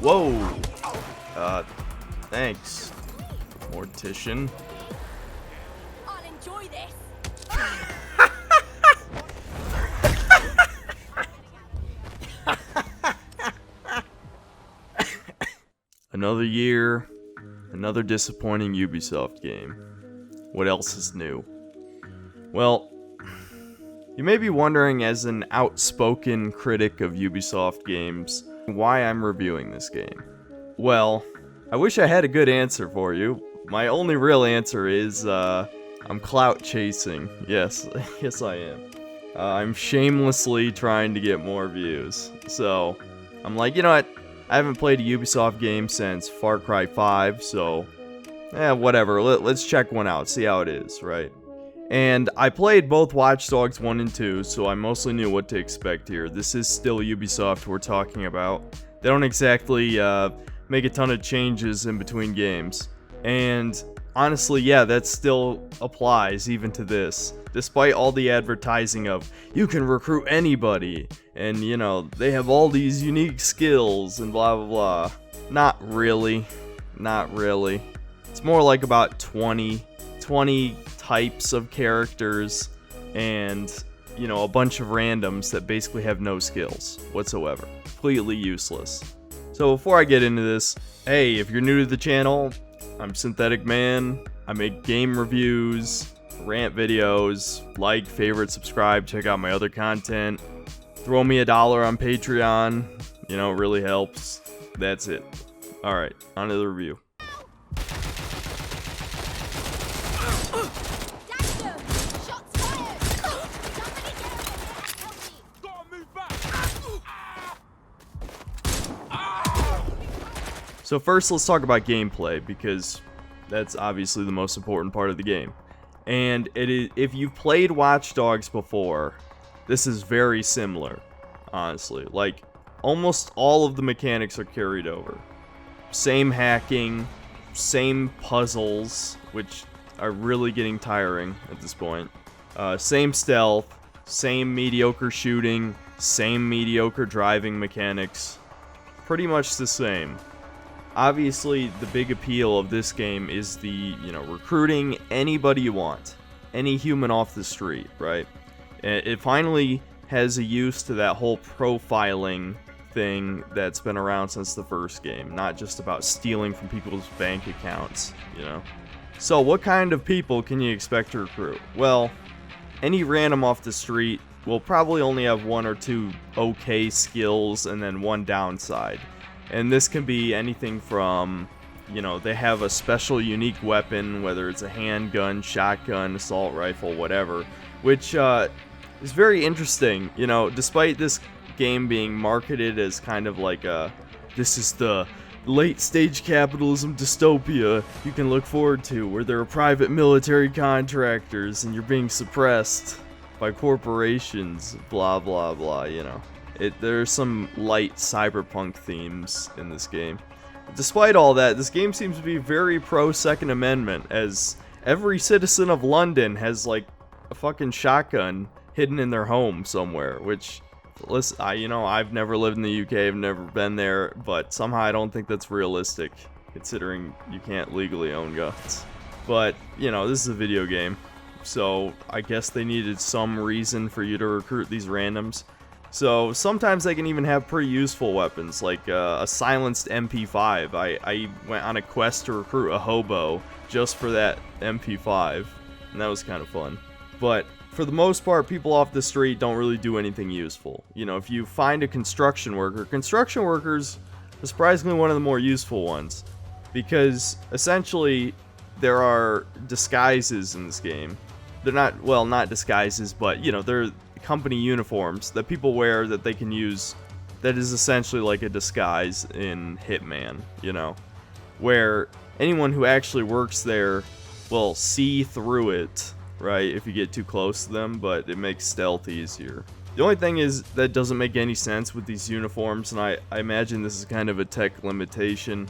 Whoa. Thanks, Mortician. I'll enjoy this. Another year, another disappointing Ubisoft game. What else is new? Well, you may be wondering, as an outspoken critic of Ubisoft games, why I'm reviewing this game. Well, I wish I had a good answer for you. My only real answer is, I'm clout chasing. Yes, yes I am. I'm shamelessly trying to get more views. So, I'm like, you know what? I haven't played a Ubisoft game since Far Cry 5, so whatever. Let's check one out, see how it is, right? And I played both Watch Dogs 1 and 2, so I mostly knew what to expect here. This is still Ubisoft we're talking about. They don't exactly make a ton of changes in between games. And honestly, yeah, that still applies even to this. Despite all the advertising of, you can recruit anybody, and you know, they have all these unique skills and blah blah blah. Not really. Not really. It's more like about 20 types of characters and, you know, a bunch of randoms that basically have no skills whatsoever. Completely useless. So before I get into this, hey, if you're new to the channel, I'm Synthetic Man. I make game reviews, rant videos, like, favorite, subscribe, check out my other content. Throw me $1 on Patreon, you know, it really helps. That's it. Alright, on to the review. So first, let's talk about gameplay, because that's obviously the most important part of the game. And it is, if you've played Watch Dogs before, this is very similar, honestly. Like, almost all of the mechanics are carried over. Same hacking, same puzzles, which are really getting tiring at this point. Same stealth, same mediocre shooting, same mediocre driving mechanics. Pretty much the same. Obviously, the big appeal of this game is the, you know, recruiting anybody you want. Any human off the street, right? It finally has a use to that whole profiling thing that's been around since the first game. Not just about stealing from people's bank accounts, you know? So what kind of people can you expect to recruit? Well, any random off the street will probably only have 1 or 2 okay skills and then 1 downside. And this can be anything from, you know, they have a special unique weapon, whether it's a handgun, shotgun, assault rifle, whatever, which is very interesting. You know, despite this game being marketed as kind of like this is the late stage capitalism dystopia you can look forward to, where there are private military contractors and you're being suppressed by corporations, blah blah blah, you know. There's some light cyberpunk themes in this game. Despite all that, this game seems to be very pro Second Amendment, as every citizen of London has like a fucking shotgun hidden in their home somewhere, which, listen, I've never lived in the UK, I've never been there, but somehow I don't think that's realistic, considering you can't legally own guns. But, you know, this is a video game, so I guess they needed some reason for you to recruit these randoms. So sometimes they can even have pretty useful weapons, like a silenced MP5. I went on a quest to recruit a hobo just for that MP5, and that was kind of fun. But for the most part, people off the street don't really do anything useful. You know, if you find a construction workers are surprisingly one of the more useful ones, because essentially there are disguises in this game. They're not, well, not disguises, but, you know, they're company uniforms that people wear that they can use, that is essentially like a disguise in Hitman, you know, where anyone who actually works there will see through it, right, if you get too close to them, but it makes stealth easier. The only thing is that doesn't make any sense with these uniforms, and I imagine this is kind of a tech limitation,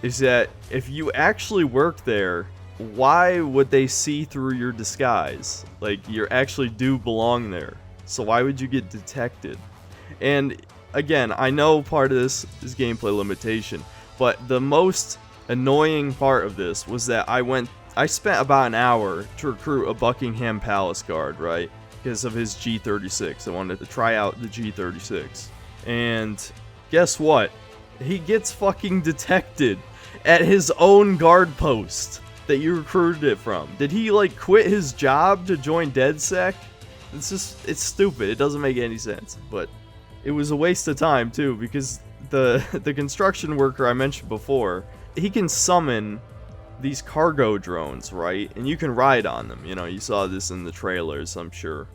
is that if you actually work there, why would they see through your disguise? Like, you actually do belong there. So why would you get detected? And again, I know part of this is gameplay limitation, but the most annoying part of this was that I spent about an hour to recruit a Buckingham Palace guard, right? Because of his G36. I wanted to try out the G36. And guess what? He gets fucking detected at his own guard post that you recruited it from. Did he like quit his job to join DedSec? It's stupid. It doesn't make any sense. But it was a waste of time too, because the construction worker I mentioned before, he can summon these cargo drones, right? And you can ride on them. You know, you saw this in the trailers, I'm sure.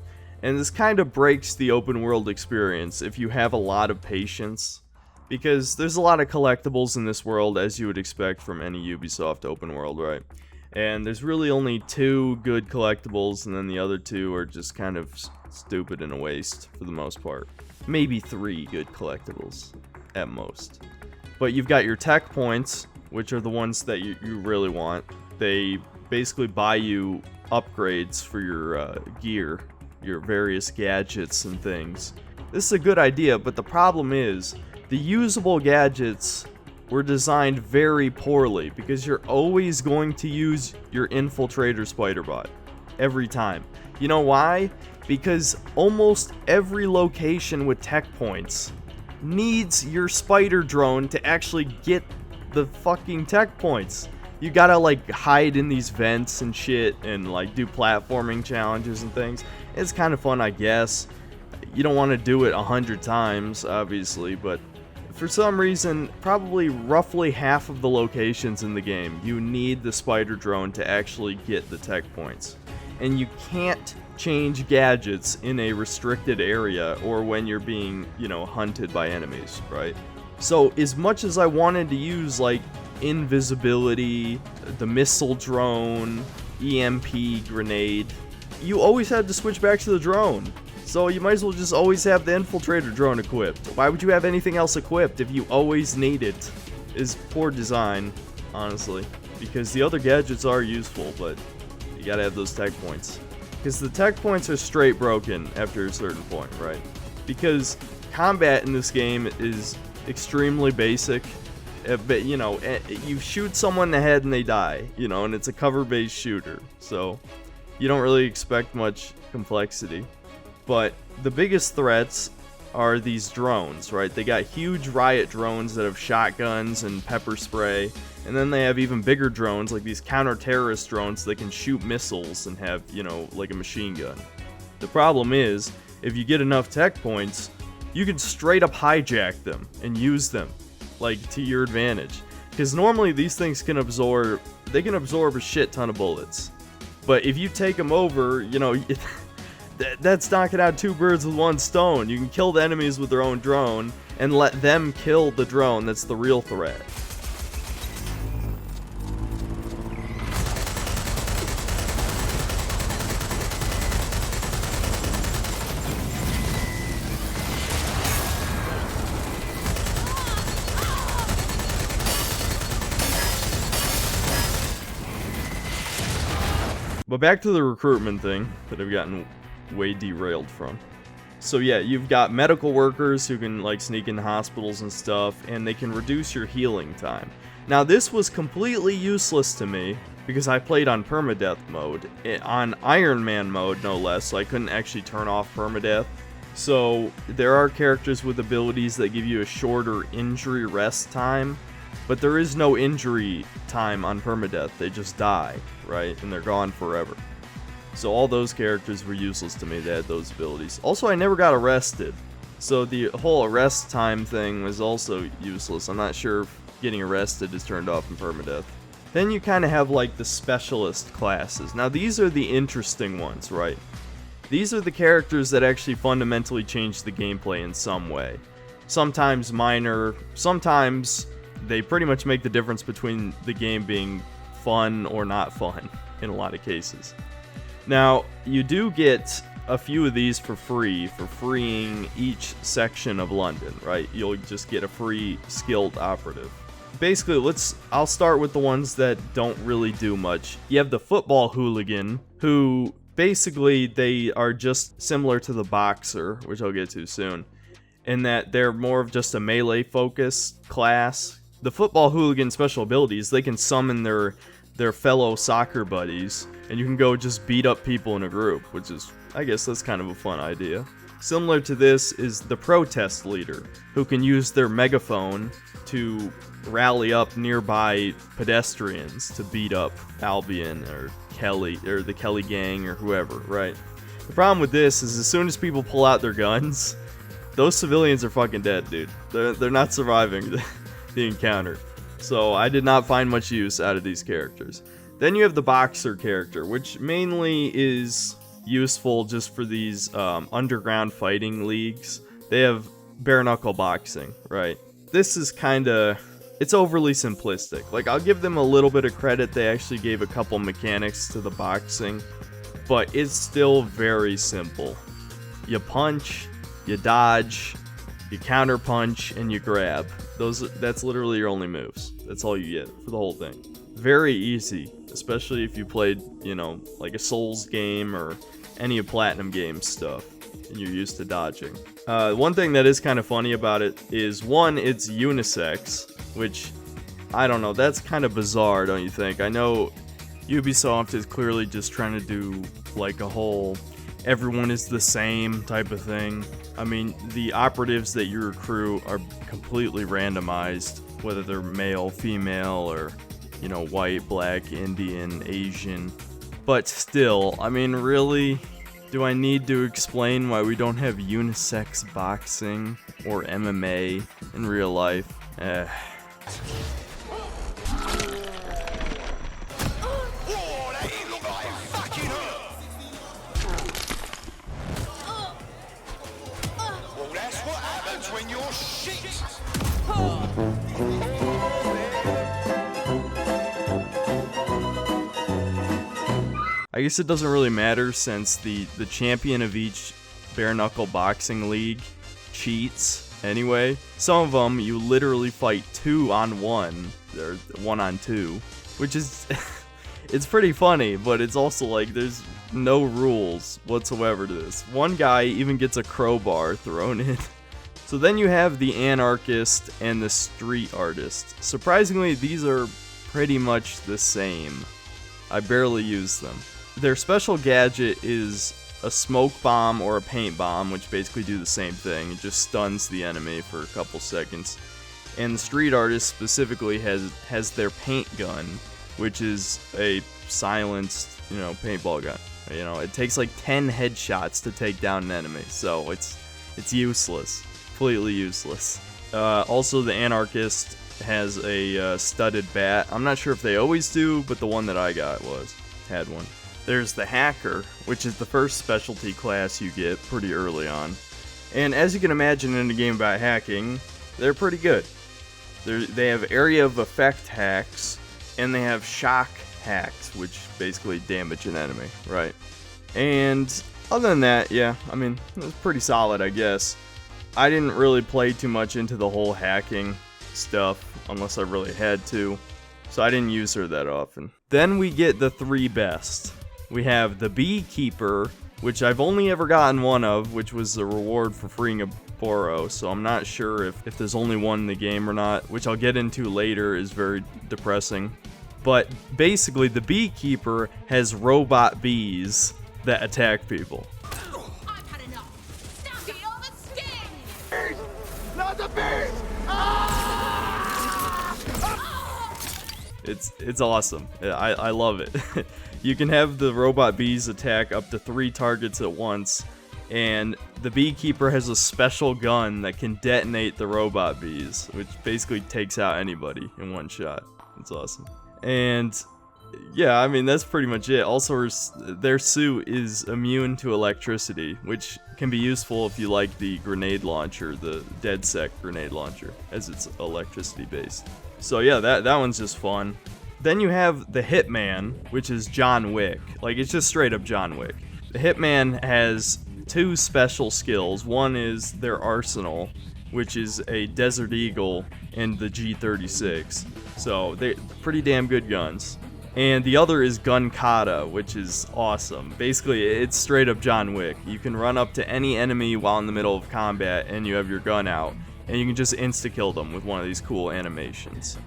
And this kind of breaks the open world experience if you have a lot of patience, because there's a lot of collectibles in this world, as you would expect from any Ubisoft open world, right? And there's really only 2 good collectibles, and then the other 2 are just kind of stupid and a waste for the most part. Maybe 3 good collectibles at most. But you've got your tech points, which are the ones that you really want. They basically buy you upgrades for your gear, your various gadgets and things. This is a good idea, but the problem is the usable gadgets were designed very poorly, because you're always going to use your infiltrator spider bot every time. You know why? Because almost every location with tech points needs your spider drone to actually get the fucking tech points. You gotta like hide in these vents and shit and like do platforming challenges and things. It's kind of fun, I guess. You don't want to do it 100 times, obviously, but for some reason, probably roughly half of the locations in the game, you need the spider drone to actually get the tech points. And you can't change gadgets in a restricted area or when you're being, you know, hunted by enemies, right? So as much as I wanted to use like invisibility, the missile drone, EMP grenade, you always had to switch back to the drone. So you might as well just always have the infiltrator drone equipped. Why would you have anything else equipped if you always need it? Is poor design, honestly. Because the other gadgets are useful, but you gotta have those tech points. Because the tech points are straight broken after a certain point, right? Because combat in this game is extremely basic. But, you know, you shoot someone in the head and they die, you know, and it's a cover-based shooter. So you don't really expect much complexity. But the biggest threats are these drones, right? They got huge riot drones that have shotguns and pepper spray. And then they have even bigger drones, like these counter-terrorist drones that can shoot missiles and have, you know, like a machine gun. The problem is, if you get enough tech points, you can straight up hijack them and use them, like, to your advantage. Because normally these things can absorb a shit ton of bullets. But if you take them over, you know, that's knocking out 2 birds with 1 stone. You can kill the enemies with their own drone and let them kill the drone that's the real threat. But back to the recruitment thing that I've gotten way derailed from. So yeah, you've got medical workers who can like sneak into hospitals and stuff, and they can reduce your healing time. Now this was completely useless to me because I played on permadeath mode, on Iron Man mode no less, so I couldn't actually turn off permadeath. So there are characters with abilities that give you a shorter injury rest time, but there is no injury time on permadeath. They just die, right? And they're gone forever. So all those characters were useless to me that had those abilities. Also, I never got arrested. So the whole arrest time thing was also useless. I'm not sure if getting arrested is turned off in permadeath. Then you kind of have like the specialist classes. Now these are the interesting ones, right? These are the characters that actually fundamentally change the gameplay in some way. Sometimes minor, sometimes they pretty much make the difference between the game being fun or not fun in a lot of cases. Now, you do get a few of these for free for freeing each section of London, right? You'll just get a free skilled operative. Basically, I'll start with the ones that don't really do much. You have the football hooligan, who basically they are just similar to the boxer, which I'll get to soon. in that they're more of just a melee focused class. The football hooligan special abilities, they can summon their fellow soccer buddies, and you can go just beat up people in a group, which is, I guess that's kind of a fun idea. Similar to this is the protest leader, who can use their megaphone to rally up nearby pedestrians to beat up Albion or Kelly or the Kelly gang or whoever, right? The problem with this is as soon as people pull out their guns, those civilians are fucking dead, dude. They're not surviving the encounter. So I did not find much use out of these characters. Then you have the boxer character, which mainly is useful just for these underground fighting leagues. They have bare knuckle boxing, right? This is kinda, it's overly simplistic. Like, I'll give them a little bit of credit, they actually gave a couple mechanics to the boxing, but it's still very simple. You punch, you dodge, you counter punch, and you grab. That's literally your only moves. That's all you get for the whole thing. Very easy, especially if you played, you know, like a Souls game or any of Platinum Games stuff, and you're used to dodging. One thing that is kind of funny about it is, one, it's unisex, which, I don't know, that's kind of bizarre, don't you think? I know Ubisoft is clearly just trying to do, like, a whole everyone is the same type of thing. I mean, the operatives that you recruit are completely randomized, whether they're male, female, or, you know, white, black, Indian, Asian. But still, I mean, really? Do I need to explain why we don't have unisex boxing or MMA in real life? When you're shit. I guess it doesn't really matter since the champion of each bare knuckle boxing league cheats anyway. Some of them you literally fight 2-on-1 or 1-on-2, which is it's pretty funny, but it's also like there's no rules whatsoever to this. One guy even gets a crowbar thrown in. So then you have the anarchist and the street artist. Surprisingly, these are pretty much the same. I barely use them. Their special gadget is a smoke bomb or a paint bomb, which basically do the same thing. It just stuns the enemy for a couple seconds. And the street artist specifically has their paint gun, which is a silenced, you know, paintball gun. You know, it takes like 10 headshots to take down an enemy, so it's useless. Completely useless. Also, the anarchist has a studded bat. I'm not sure if they always do, but the one that I got had one. There's the hacker, which is the first specialty class you get pretty early on. And as you can imagine in a game about hacking, they're pretty good. They have area of effect hacks, and they have shock hacks, which basically damage an enemy, right? And other than that, yeah, I mean, it was pretty solid, I guess. I didn't really play too much into the whole hacking stuff unless I really had to, so I didn't use her that often. Then we get the three best. We have the beekeeper, which I've only ever gotten one of, which was the reward for freeing a Boro, so I'm not sure if there's only one in the game or not, which I'll get into later is very depressing. But basically, the beekeeper has robot bees that attack people. I've had enough. Now feel the sting. Not the bees! It's awesome. I love it. You can have the robot bees attack up to 3 targets at once, and the beekeeper has a special gun that can detonate the robot bees, which basically takes out anybody in one shot. It's awesome. And yeah, I mean, that's pretty much it. Also, their suit is immune to electricity, which can be useful if you like the grenade launcher, the DedSec grenade launcher, as it's electricity based. So yeah, that one's just fun. Then you have the Hitman, which is John Wick. Like, it's just straight up John Wick. The Hitman has 2 special skills. One is their arsenal, which is a Desert Eagle and the G36. So they're pretty damn good guns. And the other is gun kata, which is awesome. Basically, it's straight up John Wick. You can run up to any enemy while in the middle of combat and you have your gun out, and you can just insta-kill them with one of these cool animations.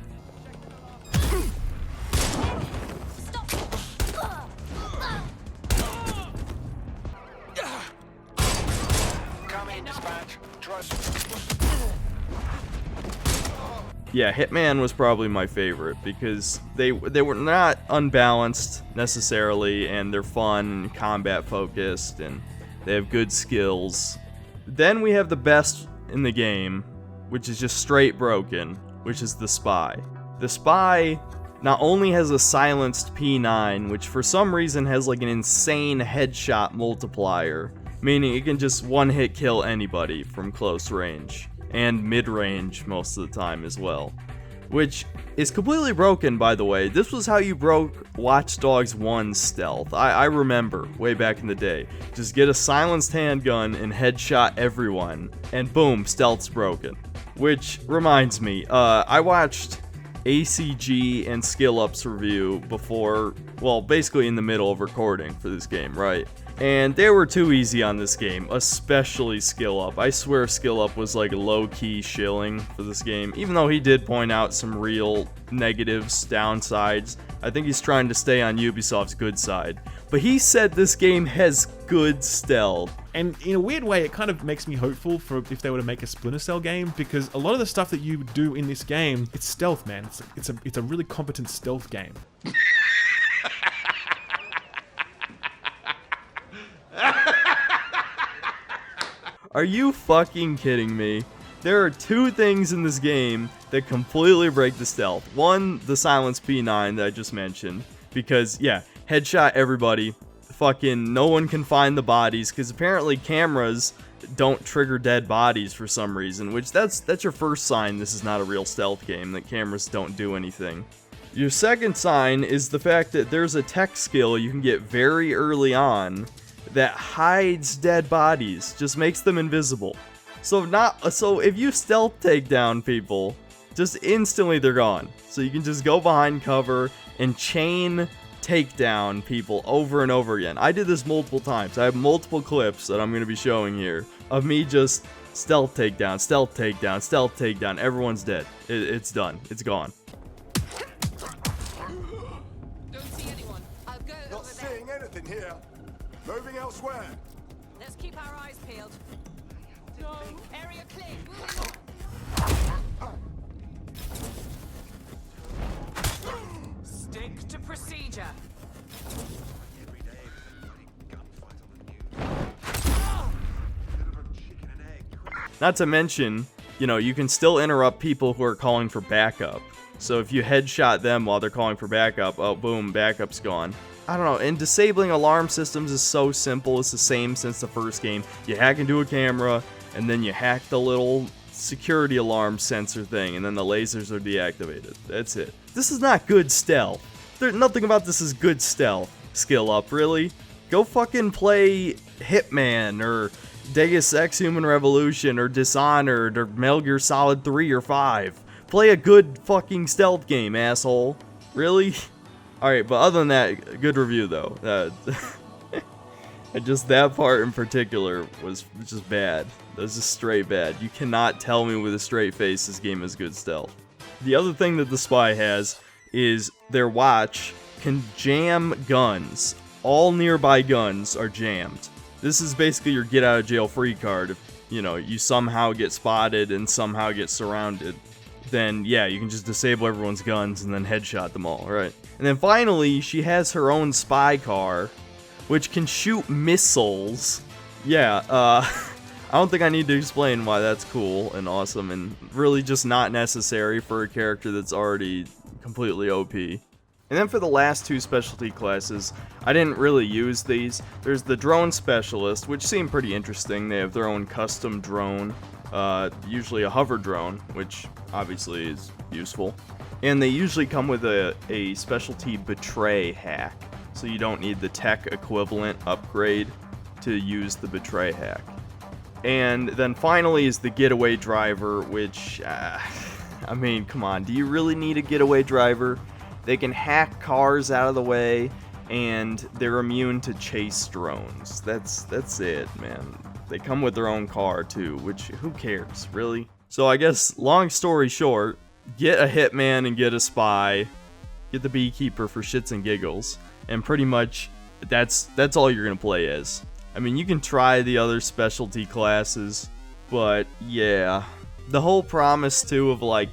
Yeah, Hitman was probably my favorite because they were not unbalanced necessarily, and they're fun, combat focused, and they have good skills. Then we have the best in the game, which is just straight broken, which is the Spy. The Spy not only has a silenced P9, which for some reason has like an insane headshot multiplier, meaning it can just one-hit kill anybody from close range. And mid-range most of the time as well. Which is completely broken, by the way. This was how you broke Watch Dogs 1 stealth. I remember, way back in the day. Just get a silenced handgun and headshot everyone, and boom, stealth's broken. Which reminds me, I watched ACG and Skill Up's review before, well, basically in the middle of recording for this game, right? And they were too easy on this game, especially Skill Up. I swear Skill Up was like low-key shilling for this game, even though he did point out some real negatives, downsides. I think he's trying to stay on Ubisoft's good side. But he said this game has good stealth. And in a weird way, it kind of makes me hopeful for if they were to make a Splinter Cell game, because a lot of the stuff that you do in this game, it's stealth, man. It's a really competent stealth game. Are you fucking kidding me? There are two things in this game that completely break the stealth. One, the silenced P9 that I just mentioned, because yeah, headshot everybody. Fucking no one can find the bodies, because apparently cameras don't trigger dead bodies for some reason, which that's your first sign this is not a real stealth game, that cameras don't do anything. Your second sign is the fact that there's a tech skill you can get very early on that hides dead bodies, just makes them invisible. So if you stealth take down people, just instantly they're gone. So you can just go behind cover and chain take down people over and over again. I did this multiple times. I have multiple clips that I'm going to be showing here of me just stealth takedown, stealth takedown, stealth takedown. Everyone's dead. It's done. It's gone. Don't see anyone. I'll go Not over there. seeing anything here. Moving elsewhere. Let's keep our eyes peeled. No. Area clear. Stick to procedure. Not to mention, you know, you can still interrupt people who are calling for backup. So if you headshot them while they're calling for backup, oh boom, backup's gone. I don't know, and disabling alarm systems is so simple. It's the same since the first game. You hack into a camera, and then you hack the little security alarm sensor thing, and then the lasers are deactivated. That's it. This is not good stealth. Nothing about this is good stealth. Skill Up, really? Go fucking play Hitman, or Deus Ex Human Revolution, or Dishonored, or Metal Gear Solid 3 or 5. Play a good fucking stealth game, asshole. Really? Alright, but other than that, good review though. And just that part in particular was just bad. That was just straight bad. You cannot tell me with a straight face this game is good stealth. The other thing that the Spy has is their watch can jam guns. All nearby guns are jammed. This is basically your get out of jail free card. If, you know, you somehow get spotted and somehow get surrounded, then yeah, you can just disable everyone's guns and then headshot them all, right? And then finally, she has her own spy car, which can shoot missiles. Yeah, I don't think I need to explain why that's cool and awesome and really just not necessary for a character that's already completely OP. And then for the last two specialty classes, I didn't really use these. There's the drone specialist, which seem pretty interesting. They have their own custom drone, usually a hover drone, which obviously is useful. And they usually come with a specialty betray hack, so you don't need the tech equivalent upgrade to use the betray hack. And then finally is the Getaway Driver, which, I mean, come on, do you really need a Getaway Driver? They can hack cars out of the way, and they're immune to chase drones. That's it, man. They come with their own car too, which who cares, really? So I guess long story short, get a hitman and get a spy, get the beekeeper for shits and giggles, and pretty much that's all you're gonna play as. I mean, you can try the other specialty classes, but yeah, the whole promise too of like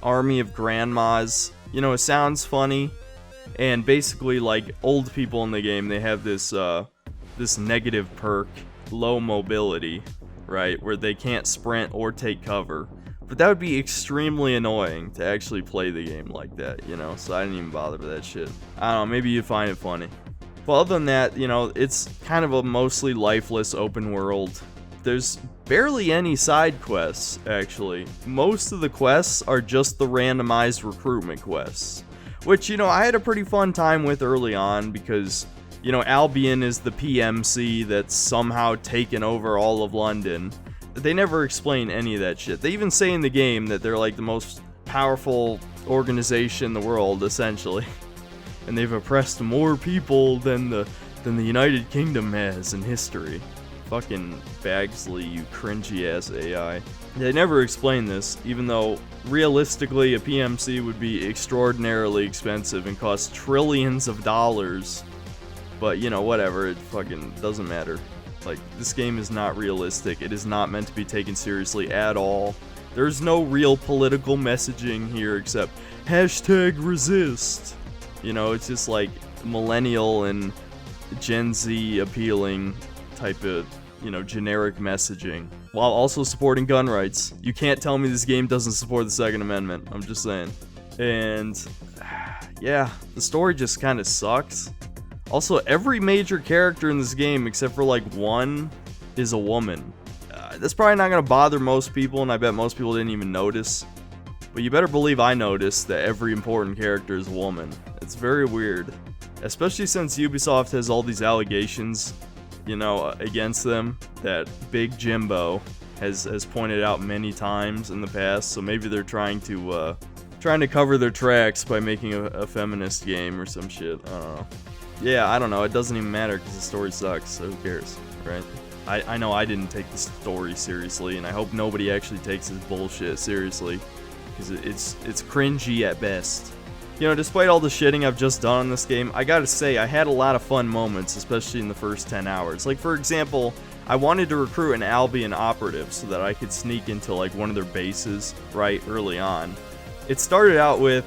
army of grandmas, you know, it sounds funny, and basically like old people in the game, they have this this negative perk, low mobility, right, where they can't sprint or take cover. But that would be extremely annoying to actually play the game like that, you know, so I didn't even bother with that shit. I don't know, maybe you'd find it funny. But other than that, you know, it's kind of a mostly lifeless open world. There's barely any side quests, actually. Most of the quests are just the randomized recruitment quests, which, you know, I had a pretty fun time with early on because, you know, Albion is the PMC that's somehow taken over all of London. They never explain any of that shit. They even say in the game that they're like the most powerful organization in the world, essentially. And they've oppressed more people than the United Kingdom has in history. Fucking Bagsley, you cringy ass AI. They never explain this, even though realistically a PMC would be extraordinarily expensive and cost trillions of dollars. But you know, whatever, it fucking doesn't matter. Like, this game is not realistic. It is not meant to be taken seriously at all. There's no real political messaging here except #resist. You know, it's just like millennial and Gen Z appealing type of, you know, generic messaging, while also supporting gun rights. You can't tell me this game doesn't support the Second Amendment. I'm just saying. And yeah, the story just kind of sucks. Also, every major character in this game, except for like one, is a woman. That's probably not going to bother most people, and I bet most people didn't even notice. But you better believe I noticed that every important character is a woman. It's very weird. Especially since Ubisoft has all these allegations, you know, against them that Big Jimbo has pointed out many times in the past. So maybe they're trying to cover their tracks by making a feminist game or some shit. I don't know. Yeah, I don't know. It doesn't even matter because the story sucks, so who cares, right? I know I didn't take the story seriously, and I hope nobody actually takes this bullshit seriously, because it's cringy at best. You know, despite all the shitting I've just done on this game, I gotta say, I had a lot of fun moments, especially in the first 10 hours. Like, for example, I wanted to recruit an Albion operative so that I could sneak into, like, one of their bases right early on. It started out with,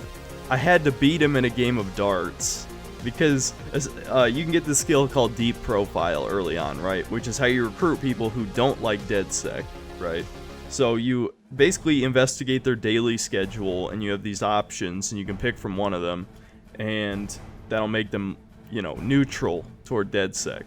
I had to beat him in a game of darts. Because you can get this skill called Deep Profile early on, right? Which is how you recruit people who don't like DedSec, right? So you basically investigate their daily schedule, and you have these options, and you can pick from one of them, and that'll make them, you know, neutral toward DedSec.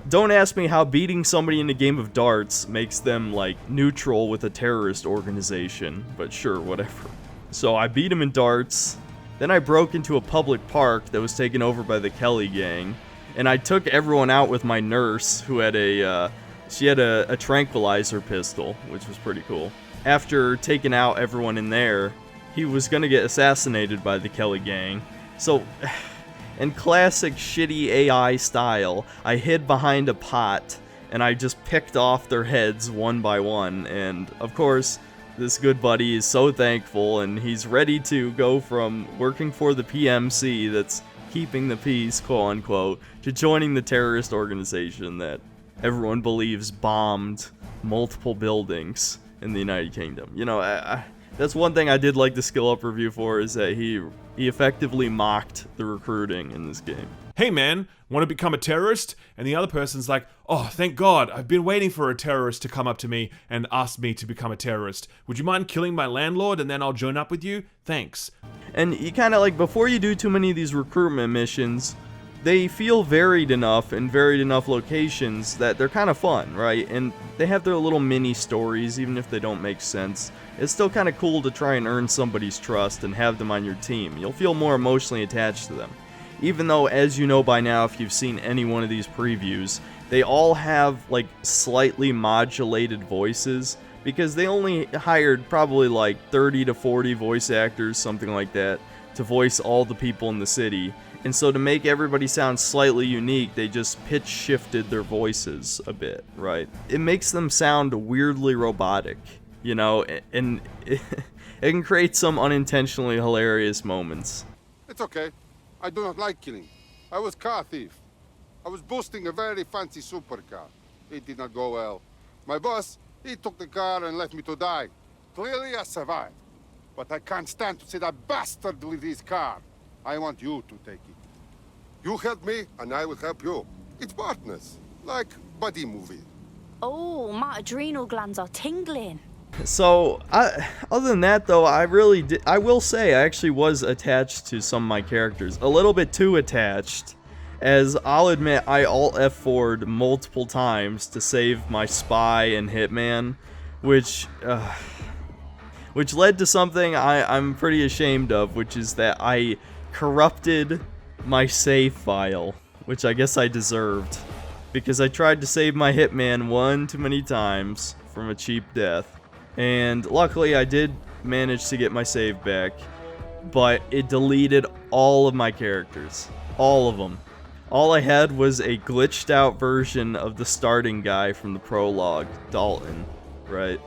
Don't ask me how beating somebody in a game of darts makes them, like, neutral with a terrorist organization, but sure, whatever. So I beat him in darts. Then I broke into a public park that was taken over by the Kelly gang, and I took everyone out with my nurse, who had a tranquilizer pistol, which was pretty cool. After taking out everyone in there, he was gonna get assassinated by the Kelly gang. So, in classic shitty AI style, I hid behind a pot, and I just picked off their heads one by one, and of course, this good buddy is so thankful, and he's ready to go from working for the PMC that's keeping the peace, quote unquote, to joining the terrorist organization that everyone believes bombed multiple buildings in the United Kingdom. You know, that's one thing I did like the skill up review for, is that he effectively mocked the recruiting in this game. Hey man, want to become a terrorist? And the other person's like, oh, thank God, I've been waiting for a terrorist to come up to me and ask me to become a terrorist. Would you mind killing my landlord and then I'll join up with you? Thanks. And you kind of like, before you do too many of these recruitment missions, they feel varied enough in varied enough locations that they're kind of fun, right? And they have their little mini stories, even if they don't make sense. It's still kind of cool to try and earn somebody's trust and have them on your team. You'll feel more emotionally attached to them. Even though, as you know by now, if you've seen any one of these previews, they all have, like, slightly modulated voices, because they only hired probably, like, 30 to 40 voice actors, something like that, to voice all the people in the city. And so to make everybody sound slightly unique, they just pitch shifted their voices a bit, right? It makes them sound weirdly robotic, you know, and it can create some unintentionally hilarious moments. It's okay. I do not like killing. I was car thief. I was boosting a very fancy supercar. It did not go well. My boss, he took the car and left me to die. Clearly I survived. But I can't stand to see that bastard with his car. I want you to take it. You help me, and I will help you. It's partners, like buddy movie. Oh, my adrenal glands are tingling. So, other than that though, I will say I actually was attached to some of my characters. A little bit too attached, as I'll admit I alt F4'd multiple times to save my spy and Hitman, which led to something I'm pretty ashamed of, which is that I corrupted my save file, which I guess I deserved, because I tried to save my Hitman one too many times from a cheap death. And luckily I did manage to get my save back, but it deleted all of my characters. All of them. All I had was a glitched out version of the starting guy from the prologue, Dalton, right?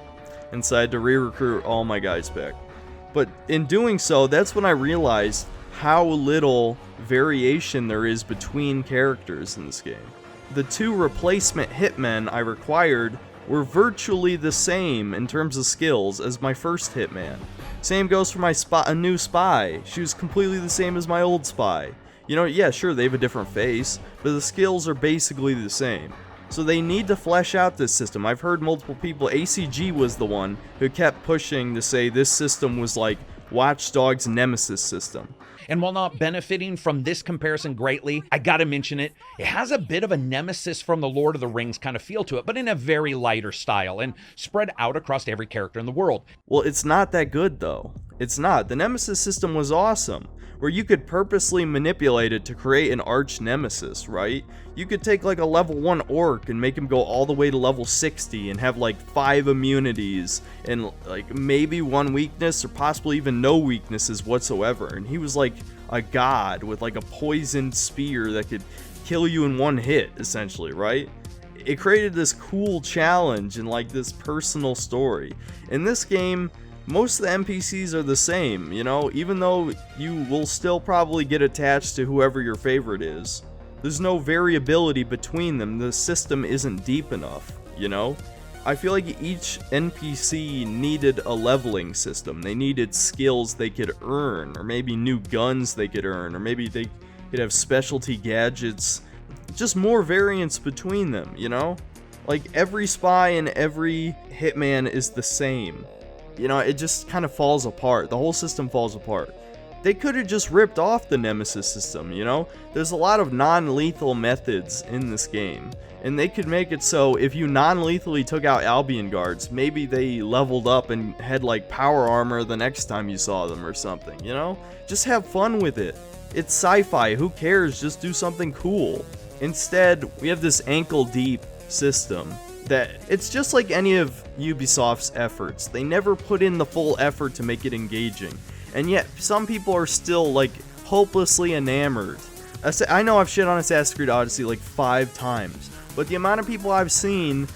And so I had to re-recruit all my guys back. But in doing so, that's when I realized how little variation there is between characters in this game. The two replacement Hitmen I required were virtually the same in terms of skills as my first Hitman. Same goes for my a new spy. She was completely the same as my old spy. You know, yeah, sure, they have a different face, but the skills are basically the same. So they need to flesh out this system. I've heard multiple people, ACG was the one who kept pushing to say this system was like Watch Dogs' Nemesis system. And while not benefiting from this comparison greatly, I gotta mention it, it has a bit of a Nemesis from the Lord of the Rings kind of feel to it, but in a very lighter style and spread out across every character in the world. Well, it's not that good though. It's not. The Nemesis system was awesome, where you could purposely manipulate it to create an arch nemesis, right? You could take like a level 1 orc and make him go all the way to level 60 and have like 5 immunities and like maybe 1 weakness or possibly even no weaknesses whatsoever. And he was like a god with like a poisoned spear that could kill you in 1 hit, essentially, right? It created this cool challenge and like this personal story. In this game, most of the NPCs are the same, you know, even though you will still probably get attached to whoever your favorite is. There's no variability between them. The system isn't deep enough, you know? I feel like each NPC needed a leveling system. They needed skills they could earn, or maybe new guns they could earn, or maybe they could have specialty gadgets. Just more variance between them, you know? Like every spy and every Hitman is the same. You know, it just kind of falls apart. The whole system falls apart. They could have just ripped off the Nemesis system, you know? There's a lot of non-lethal methods in this game. And they could make it so if you non-lethally took out Albion guards, maybe they leveled up and had like power armor the next time you saw them or something, you know? Just have fun with it. It's sci-fi, who cares? Just do something cool. Instead, we have this ankle-deep system that it's just like any of Ubisoft's efforts. They never put in the full effort to make it engaging. And yet, some people are still, like, hopelessly enamored. I know I've shit on Assassin's Creed Odyssey, like, 5 times. But the amount of people I've seen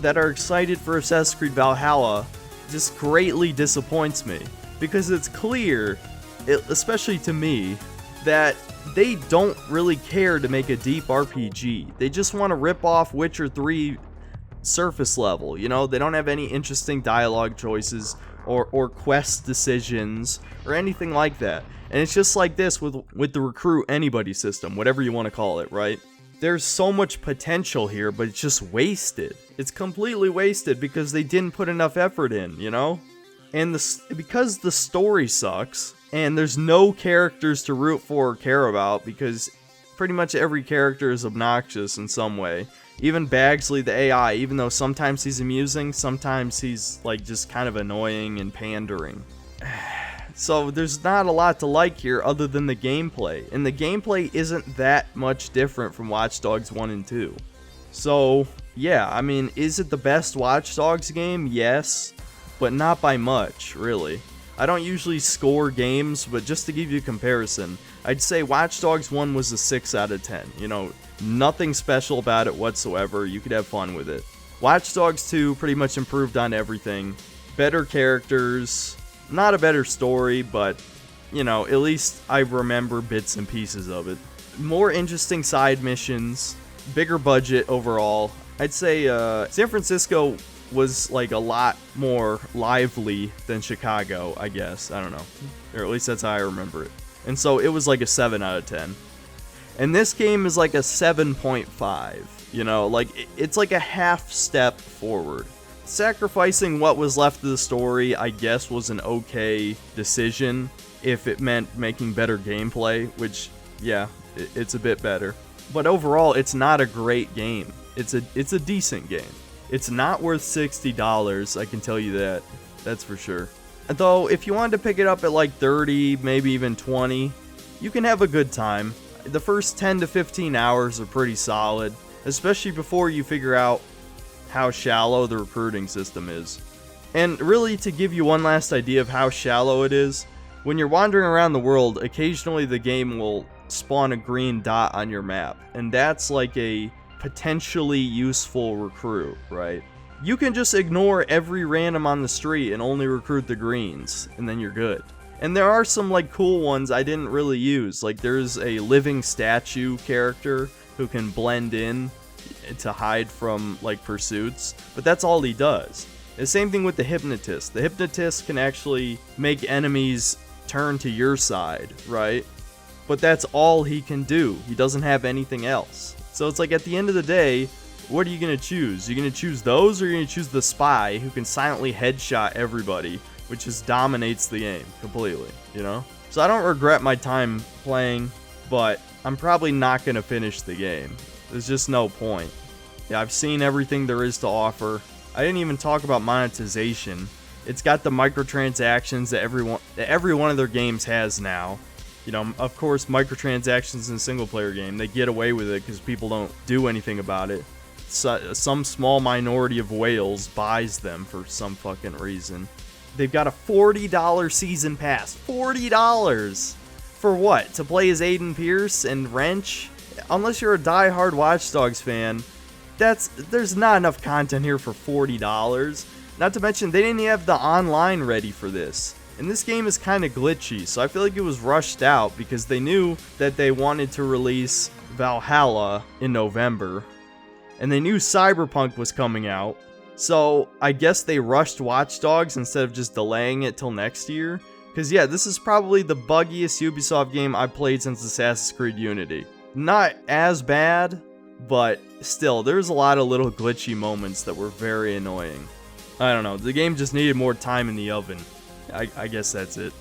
that are excited for Assassin's Creed Valhalla just greatly disappoints me. Because it's clear, especially to me, that they don't really care to make a deep RPG. They just want to rip off Witcher 3 surface level, you know? They don't have any interesting dialogue choices or quest decisions or anything like that. And it's just like this with the recruit anybody system, whatever you want to call it, right? There's so much potential here, but it's just wasted. It's completely wasted because they didn't put enough effort in, you know? And because the story sucks, and there's no characters to root for or care about, because pretty much every character is obnoxious in some way. Even Bagsley, the AI, even though sometimes he's amusing, sometimes he's like just kind of annoying and pandering. So there's not a lot to like here other than the gameplay. And the gameplay isn't that much different from Watch Dogs 1 and 2. So, yeah, I mean, is it the best Watch Dogs game? Yes, but not by much, really. I don't usually score games, but just to give you a comparison, I'd say Watch Dogs 1 was a 6 out of 10. You know, nothing special about it whatsoever. You could have fun with it. Watch Dogs 2 pretty much improved on everything. Better characters, not a better story, but, you know, at least I remember bits and pieces of it. More interesting side missions, bigger budget overall. I'd say San Francisco was like a lot more lively than Chicago, I guess. I don't know. Or at least that's how I remember it. And so it was like a 7 out of 10. And this game is like a 7.5. You know, like it's like a half step forward. Sacrificing what was left of the story, I guess, was an okay decision if it meant making better gameplay, which, yeah, it's a bit better. But overall, it's not a great game. It's a decent game. It's not worth $60, I can tell you that. That's for sure. Though, if you wanted to pick it up at like 30, maybe even 20, you can have a good time. The first 10 to 15 hours are pretty solid, especially before you figure out how shallow the recruiting system is. And really, to give you one last idea of how shallow it is, when you're wandering around the world, occasionally the game will spawn a green dot on your map, and that's like a potentially useful recruit, right? You can just ignore every random on the street and only recruit the greens, and then you're good. And there are some like cool ones I didn't really use. Like there's a living statue character who can blend in to hide from like pursuits, but that's all he does. The same thing with the hypnotist. The hypnotist can actually make enemies turn to your side, right? But that's all he can do. He doesn't have anything else. So it's like at the end of the day, what are you going to choose? You're going to choose those, or you're going to choose the spy who can silently headshot everybody, which just dominates the game completely, you know? So I don't regret my time playing, but I'm probably not going to finish the game. There's just no point. Yeah, I've seen everything there is to offer. I didn't even talk about monetization. It's got the microtransactions that every one of their games has now. You know, of course, microtransactions in a single-player game, they get away with it because people don't do anything about it. So, some small minority of whales buys them for some fucking reason. They've got a $40 season pass. $40! For what? To play as Aiden Pierce and Wrench? Unless you're a die-hard Watch Dogs fan, there's not enough content here for $40. Not to mention, they didn't even have the online ready for this. And this game is kind of glitchy, so I feel like it was rushed out because they knew that they wanted to release Valhalla in November. And they knew Cyberpunk was coming out. So I guess they rushed Watch Dogs instead of just delaying it till next year. Because yeah, this is probably the buggiest Ubisoft game I've played since Assassin's Creed Unity. Not as bad, but still, there's a lot of little glitchy moments that were very annoying. I don't know, the game just needed more time in the oven. I guess that's it.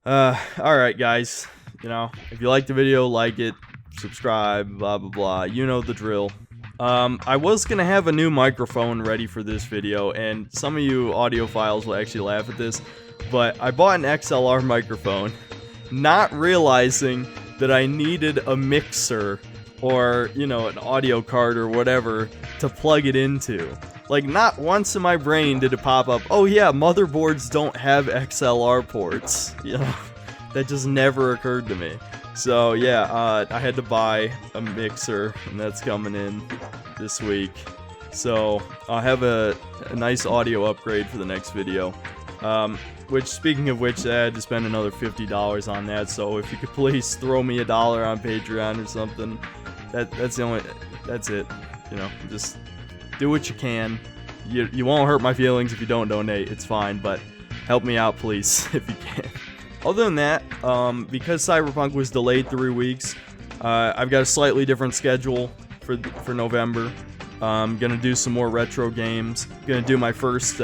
Alright guys, you know, if you liked the video, like it, subscribe, blah blah blah, you know the drill. I was gonna have a new microphone ready for this video, and some of you audiophiles will actually laugh at this, but I bought an XLR microphone, not realizing that I needed a mixer, or, you know, an audio card or whatever, to plug it into. Like, not once in my brain did it pop up, oh yeah, motherboards don't have XLR ports, you know? That just never occurred to me. So yeah, I had to buy a mixer, and that's coming in this week. So I'll have a nice audio upgrade for the next video. Which, speaking of which, I had to spend another $50 on that, so if you could please throw me $1 on Patreon or something, that's it, you know, just do what you can. You won't hurt my feelings if you don't donate, it's fine, but help me out please, if you can. Other than that, because Cyberpunk was delayed 3 weeks, I've got a slightly different schedule for November. I'm gonna do some more retro games, gonna do my first,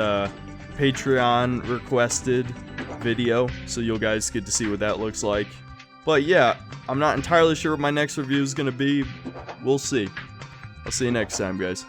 Patreon requested video, so you guys get to see what that looks like. But yeah, I'm not entirely sure what my next review is going to be. We'll see. I'll see you next time, guys.